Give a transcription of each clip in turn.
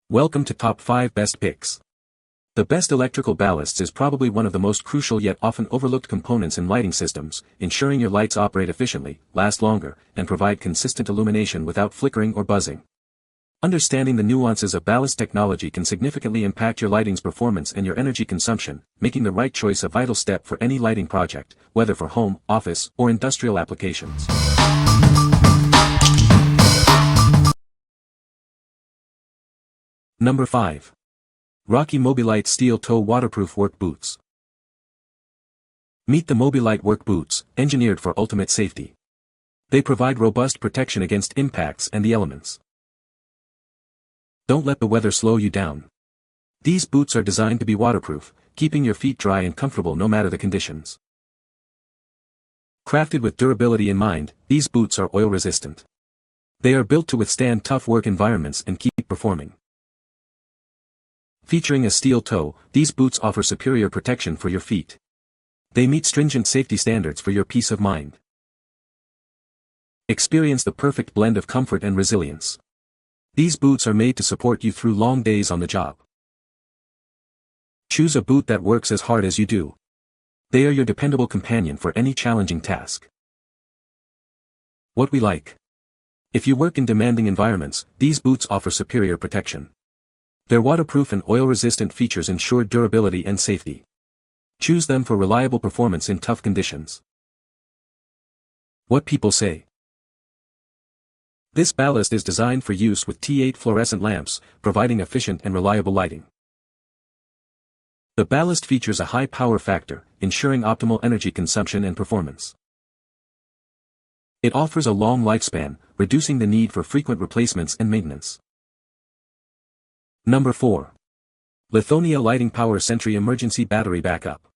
Welcome to Top 5 Best Picks. The best electrical ballasts is probably one of the most crucial yet often overlooked components in lighting systems, ensuring your lights operate efficiently, last longer, and provide consistent illumination without flickering or buzzing. Understanding the nuances of ballast technology can significantly impact your lighting's performance and your energy consumption, making the right choice a vital step for any lighting project, whether for home, office, or industrial applications. Number 5. Rocky MobiLite Steel Toe Waterproof Work Boots. Meet the MobiLite Work Boots, engineered for ultimate safety. They provide robust protection against impacts and the elements. Don't let the weather slow you down. These boots are designed to be waterproof, keeping your feet dry and comfortable no matter the conditions. Crafted with durability in mind, these boots are oil-resistant. They are built to withstand tough work environments and keep performing. Featuring a steel toe, these boots offer superior protection for your feet. They meet stringent safety standards for your peace of mind. Experience the perfect blend of comfort and resilience. These boots are made to support you through long days on the job. Choose a boot that works as hard as you do. They are your dependable companion for any challenging task. What we like. If you work in demanding environments, these boots offer superior protection. Their waterproof and oil-resistant features ensure durability and safety. Choose them for reliable performance in tough conditions. What people say. This ballast is designed for use with T8 fluorescent lamps, providing efficient and reliable lighting. The ballast features a high power factor, ensuring optimal energy consumption and performance. It offers a long lifespan, reducing the need for frequent replacements and maintenance. Number 4. Lithonia Lighting Power Sentry Emergency Battery Backup.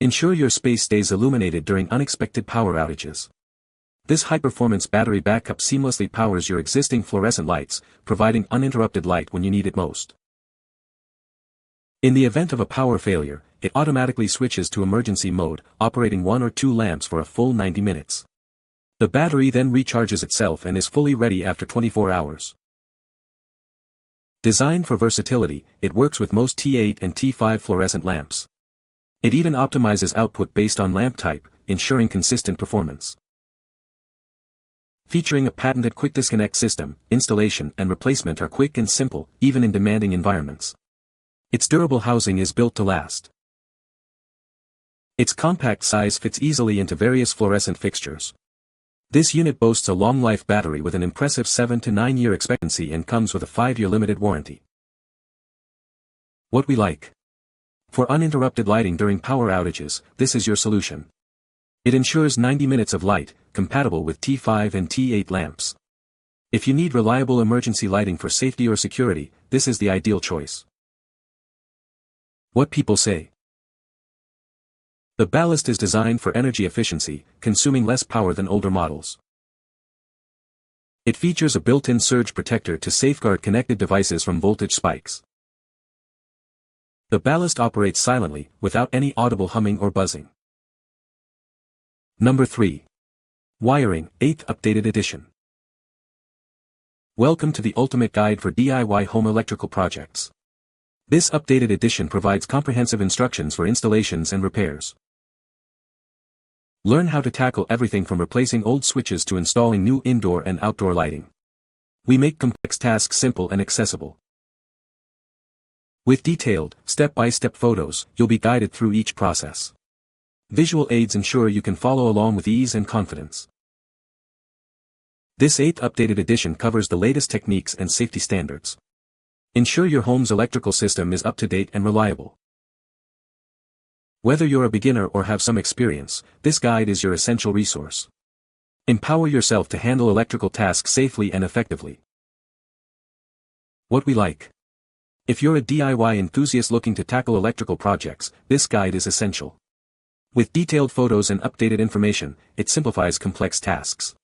Ensure your space stays illuminated during unexpected power outages. This high-performance battery backup seamlessly powers your existing fluorescent lights, providing uninterrupted light when you need it most. In the event of a power failure, it automatically switches to emergency mode, operating 1 or 2 lamps for a full 90 minutes. The battery then recharges itself and is fully ready after 24 hours. Designed for versatility, it works with most T8 and T5 fluorescent lamps. It even optimizes output based on lamp type, ensuring consistent performance. Featuring a patented quick disconnect system, installation and replacement are quick and simple, even in demanding environments. Its durable housing is built to last. Its compact size fits easily into various fluorescent fixtures. This unit boasts a long-life battery with an impressive 7 to 9 year expectancy and comes with a 5-year limited warranty. What we like. For uninterrupted lighting during power outages, this is your solution. It ensures 90 minutes of light, compatible with T5 and T8 lamps. If you need reliable emergency lighting for safety or security, this is the ideal choice. What people say. The ballast is designed for energy efficiency, consuming less power than older models. It features a built-in surge protector to safeguard connected devices from voltage spikes. The ballast operates silently, without any audible humming or buzzing. Number 3. Wiring, 8th Updated Edition. Welcome to the ultimate guide for DIY home electrical projects. This updated edition provides comprehensive instructions for installations and repairs. Learn how to tackle everything from replacing old switches to installing new indoor and outdoor lighting. We make complex tasks simple and accessible. With detailed, step-by-step photos, you'll be guided through each process. Visual aids ensure you can follow along with ease and confidence. This 8th updated edition covers the latest techniques and safety standards. Ensure your home's electrical system is up to date and reliable. Whether you're a beginner or have some experience, this guide is your essential resource. Empower yourself to handle electrical tasks safely and effectively. What we like. If you're a DIY enthusiast looking to tackle electrical projects, this guide is essential. With detailed photos and updated information, it simplifies complex tasks.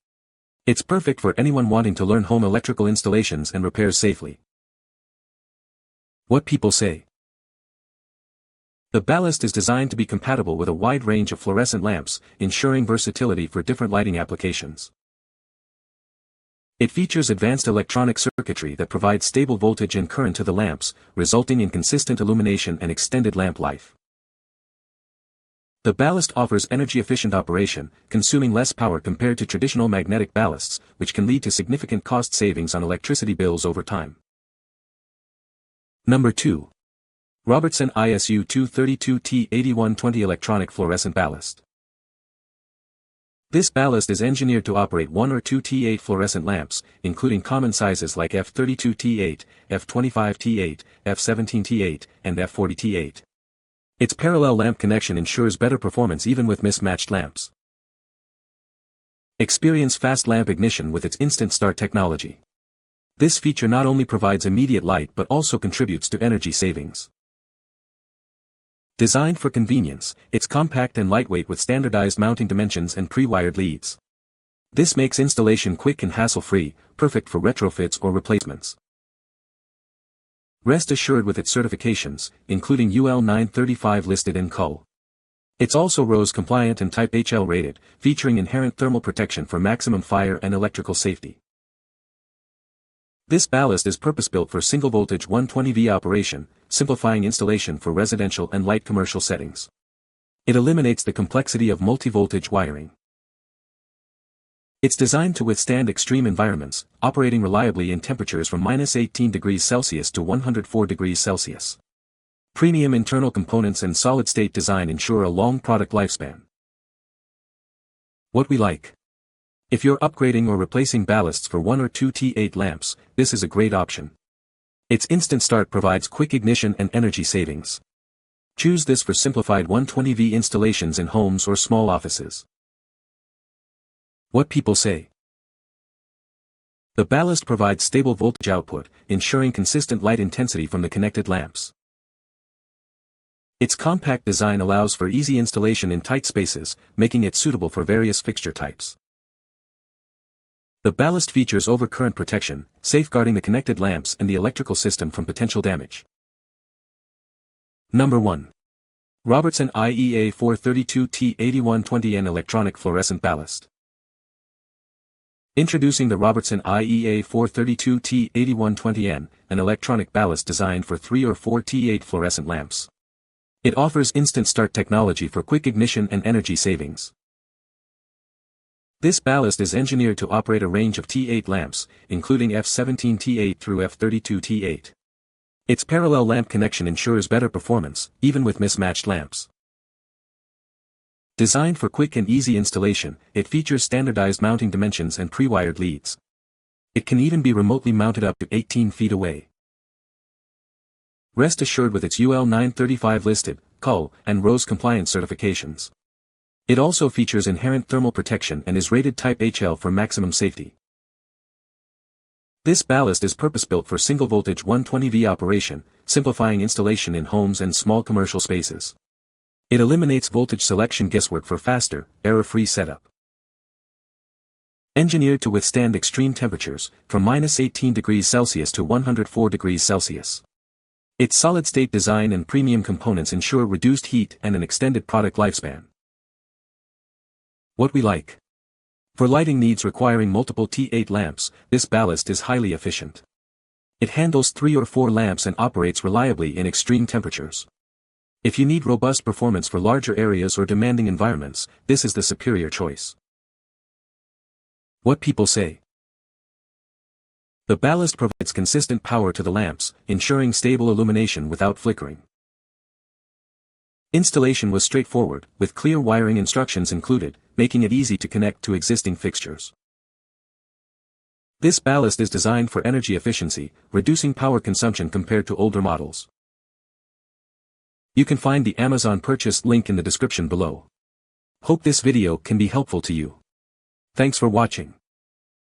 It's perfect for anyone wanting to learn home electrical installations and repairs safely. What people say. The ballast is designed to be compatible with a wide range of fluorescent lamps, ensuring versatility for different lighting applications. It features advanced electronic circuitry that provides stable voltage and current to the lamps, resulting in consistent illumination and extended lamp life. The ballast offers energy-efficient operation, consuming less power compared to traditional magnetic ballasts, which can lead to significant cost savings on electricity bills over time. Number 2. Robertson ISU 232T8120 Electronic Fluorescent Ballast. This ballast is engineered to operate 1 or 2 T8 fluorescent lamps, including common sizes like F32T8, F25T8, F17T8, and F40T8. Its parallel lamp connection ensures better performance even with mismatched lamps. Experience fast lamp ignition with its instant start technology. This feature not only provides immediate light but also contributes to energy savings. Designed for convenience, it's compact and lightweight with standardized mounting dimensions and pre-wired leads. This makes installation quick and hassle-free, perfect for retrofits or replacements. Rest assured with its certifications, including UL 935 listed in CUL. It's also RoHS compliant and Type HL rated, featuring inherent thermal protection for maximum fire and electrical safety. This ballast is purpose-built for single-voltage 120V operation, simplifying installation for residential and light commercial settings. It eliminates the complexity of multi-voltage wiring. It's designed to withstand extreme environments, operating reliably in temperatures from -18 degrees Celsius to 104 degrees Celsius. Premium internal components and solid-state design ensure a long product lifespan. What we like. If you're upgrading or replacing ballasts for 1 or 2 T8 lamps, this is a great option. Its instant start provides quick ignition and energy savings. Choose this for simplified 120V installations in homes or small offices. What people say. The ballast provides stable voltage output, ensuring consistent light intensity from the connected lamps. Its compact design allows for easy installation in tight spaces, making it suitable for various fixture types. The ballast features overcurrent protection, safeguarding the connected lamps and the electrical system from potential damage. Number 1. Robertson IEA 432T8120N Electronic Fluorescent Ballast. Introducing the Robertson IEA 432T8120N, an electronic ballast designed for 3 or 4 T8 fluorescent lamps. It offers instant start technology for quick ignition and energy savings. This ballast is engineered to operate a range of T8 lamps, including F17T8 through F32T8. Its parallel lamp connection ensures better performance, even with mismatched lamps. Designed for quick and easy installation, it features standardized mounting dimensions and pre-wired leads. It can even be remotely mounted up to 18 feet away. Rest assured with its UL 935 listed, CUL, and RoHS compliant certifications. It also features inherent thermal protection and is rated Type HL for maximum safety. This ballast is purpose-built for single-voltage 120V operation, simplifying installation in homes and small commercial spaces. It eliminates voltage selection guesswork for faster, error-free setup. Engineered to withstand extreme temperatures, from -18 degrees Celsius to 104 degrees Celsius. Its solid-state design and premium components ensure reduced heat and an extended product lifespan. What we like. For lighting needs requiring multiple T8 lamps, this ballast is highly efficient. It handles 3 or 4 lamps and operates reliably in extreme temperatures. If you need robust performance for larger areas or demanding environments, this is the superior choice. What people say. The ballast provides consistent power to the lamps, ensuring stable illumination without flickering. Installation was straightforward, with clear wiring instructions included, making it easy to connect to existing fixtures. This ballast is designed for energy efficiency, reducing power consumption compared to older models. You can find the Amazon purchase link in the description below. Hope this video can be helpful to you. Thanks for watching.